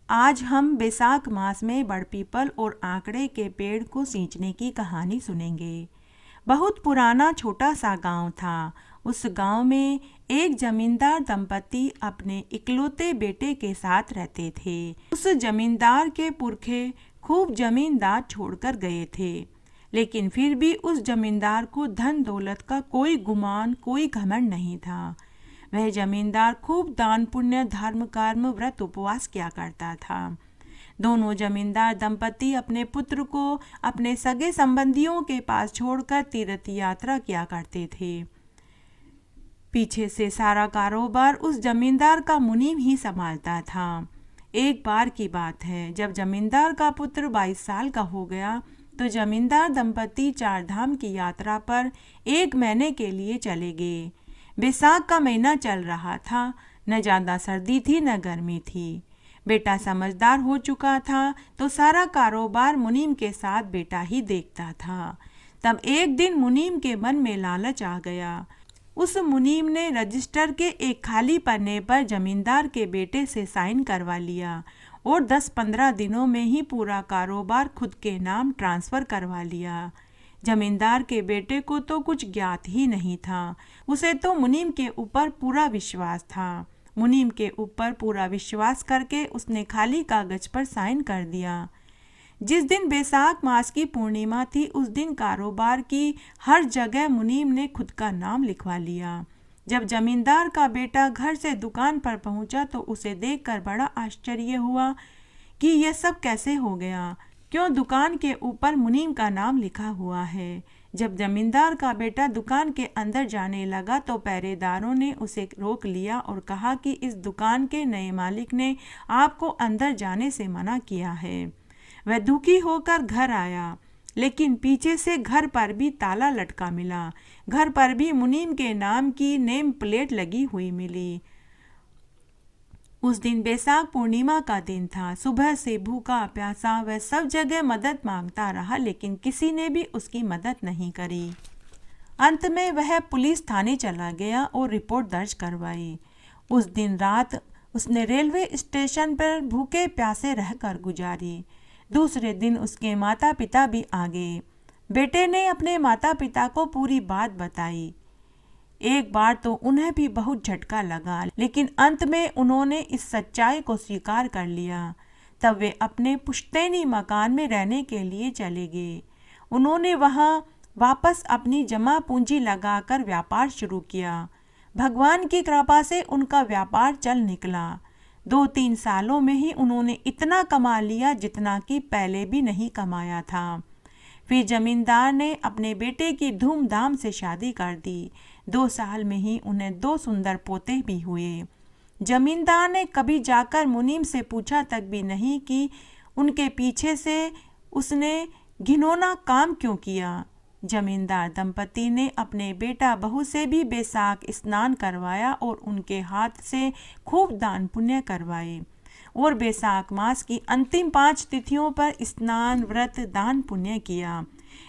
आज हम बैसाख मास में बड़पीपल और आंकड़े के पेड़ को सींचने की कहानी सुनेंगे। बहुत पुराना छोटा सा गांव था। उस गांव में एक जमींदार दंपति अपने इकलौते बेटे के साथ रहते थे। उस जमींदार के पुरखे खूब जमींदार छोड़कर गए थे, लेकिन फिर भी उस जमींदार को धन दौलत का कोई गुमान, कोई घमंड नहीं था। वह जमींदार खूब दान पुण्य, धर्म कर्म, व्रत उपवास किया करता था। दोनों जमींदार दंपति अपने पुत्र को अपने सगे संबंधियों के पास छोड़कर तीर्थ यात्रा किया करते थे। पीछे से सारा कारोबार उस जमींदार का मुनीम ही संभालता था। एक बार की बात है, जब जमींदार का पुत्र 22 साल का हो गया तो जमींदार दंपति 4 धाम की यात्रा पर 1 महीने के लिए चले गए। बैसाख का महीना चल रहा था। न ज़्यादा सर्दी थी न गर्मी थी। बेटा समझदार हो चुका था तो सारा कारोबार मुनीम के साथ बेटा ही देखता था। तब एक दिन मुनीम के मन में लालच आ गया। उस मुनीम ने रजिस्टर के एक खाली पन्ने पर जमींदार के बेटे से साइन करवा लिया और 10-15 दिनों में ही पूरा कारोबार खुद के नाम ट्रांसफ़र करवा लिया। जमींदार के बेटे को तो कुछ ज्ञात ही नहीं था। उसे तो मुनीम के ऊपर पूरा विश्वास था। मुनीम के ऊपर पूरा विश्वास करके उसने खाली कागज पर साइन कर दिया। जिस दिन बैसाख मास की पूर्णिमा थी, उस दिन कारोबार की हर जगह मुनीम ने खुद का नाम लिखवा लिया। जब जमींदार का बेटा घर से दुकान पर पहुंचा तो उसे देखकर बड़ा आश्चर्य हुआ कि यह सब कैसे हो गया। क्यों दुकान के ऊपर मुनीम का नाम लिखा हुआ है। जब जमींदार का बेटा दुकान के अंदर जाने लगा तो पहरेदारों ने उसे रोक लिया और कहा कि इस दुकान के नए मालिक ने आपको अंदर जाने से मना किया है। वह दुखी होकर घर आया, लेकिन पीछे से घर पर भी ताला लटका मिला। घर पर भी मुनीम के नाम की नेम प्लेट लगी हुई मिली। उस दिन बैसाख पूर्णिमा का दिन था। सुबह से भूखा प्यासा वह सब जगह मदद मांगता रहा, लेकिन किसी ने भी उसकी मदद नहीं करी। अंत में वह पुलिस थाने चला गया और रिपोर्ट दर्ज करवाई। उस दिन रात उसने रेलवे स्टेशन पर भूखे प्यासे रहकर गुजारी। दूसरे दिन उसके माता पिता भी आ गए। बेटे ने अपने माता पिता को पूरी बात बताई। एक बार तो उन्हें भी बहुत झटका लगा, लेकिन अंत में उन्होंने इस सच्चाई को स्वीकार कर लिया। तब वे अपने पुश्तैनी मकान में रहने के लिए चले गए। उन्होंने वहां वापस अपनी जमा पूंजी लगाकर व्यापार शुरू किया। भगवान की कृपा से उनका व्यापार चल निकला। 2-3 सालों में ही उन्होंने इतना कमा लिया जितना कि पहले भी नहीं कमाया था। फिर जमींदार ने अपने बेटे की धूमधाम से शादी कर दी। 2 साल में ही उन्हें 2 सुंदर पोते भी हुए। जमींदार ने कभी जाकर मुनीम से पूछा तक भी नहीं कि उनके पीछे से उसने घिनौना काम क्यों किया। जमींदार दंपति ने अपने बेटा बहू से भी बैसाख स्नान करवाया और उनके हाथ से खूब दान पुण्य करवाए और बैसाख मास की अंतिम 5 तिथियों पर स्नान, व्रत, दान पुण्य किया।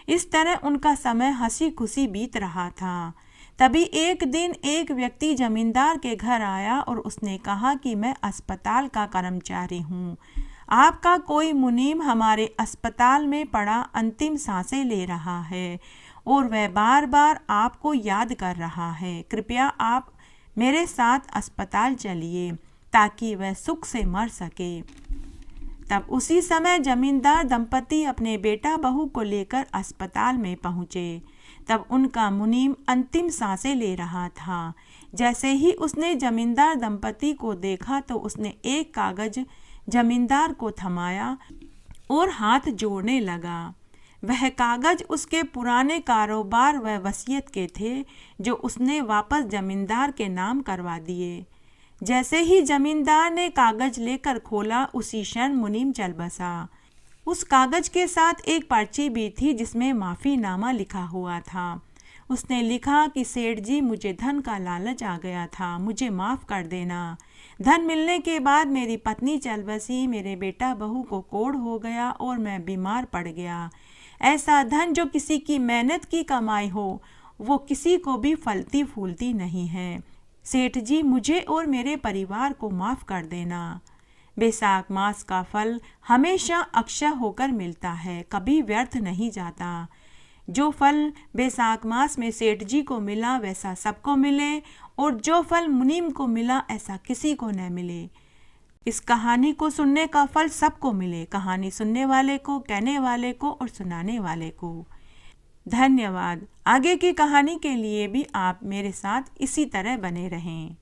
इस तरह उनका समय हंसी खुशी बीत रहा था। तभी एक दिन एक व्यक्ति जमींदार के घर आया और उसने कहा कि मैं अस्पताल का कर्मचारी हूँ। आपका कोई मुनीम हमारे अस्पताल में पड़ा अंतिम सांसें ले रहा है और वह बार बार आपको याद कर रहा है। कृपया आप मेरे साथ अस्पताल चलिए ताकि वह सुख से मर सके। तब उसी समय जमींदार दंपति अपने बेटा बहू को लेकर अस्पताल में पहुँचे। तब उनका मुनीम अंतिम सांसें ले रहा था। जैसे ही उसने जमींदार दंपति को देखा तो उसने एक कागज जमींदार को थमाया और हाथ जोड़ने लगा। वह कागज उसके पुराने कारोबार व वसीयत के थे जो उसने वापस जमींदार के नाम करवा दिए। जैसे ही जमींदार ने कागज लेकर खोला, उसी क्षण मुनीम चल बसा। उस कागज के साथ एक पर्ची भी थी जिसमें माफ़ीनामा लिखा हुआ था। उसने लिखा कि सेठ जी, मुझे धन का लालच आ गया था, मुझे माफ़ कर देना। धन मिलने के बाद मेरी पत्नी चल बसी, मेरे बेटा बहू को कोढ़ हो गया और मैं बीमार पड़ गया। ऐसा धन जो किसी की मेहनत की कमाई हो, वो किसी को भी फलती फूलती नहीं है। सेठ जी, मुझे और मेरे परिवार को माफ़ कर देना। बैसाख मास का फल हमेशा अक्षय होकर मिलता है, कभी व्यर्थ नहीं जाता। जो फल बैसाख मास में सेठ जी को मिला वैसा सबको मिले, और जो फल मुनीम को मिला ऐसा किसी को न मिले। इस कहानी को सुनने का फल सबको मिले, कहानी सुनने वाले को, कहने वाले को और सुनाने वाले को। धन्यवाद। आगे की कहानी के लिए भी आप मेरे साथ इसी तरह बने रहें।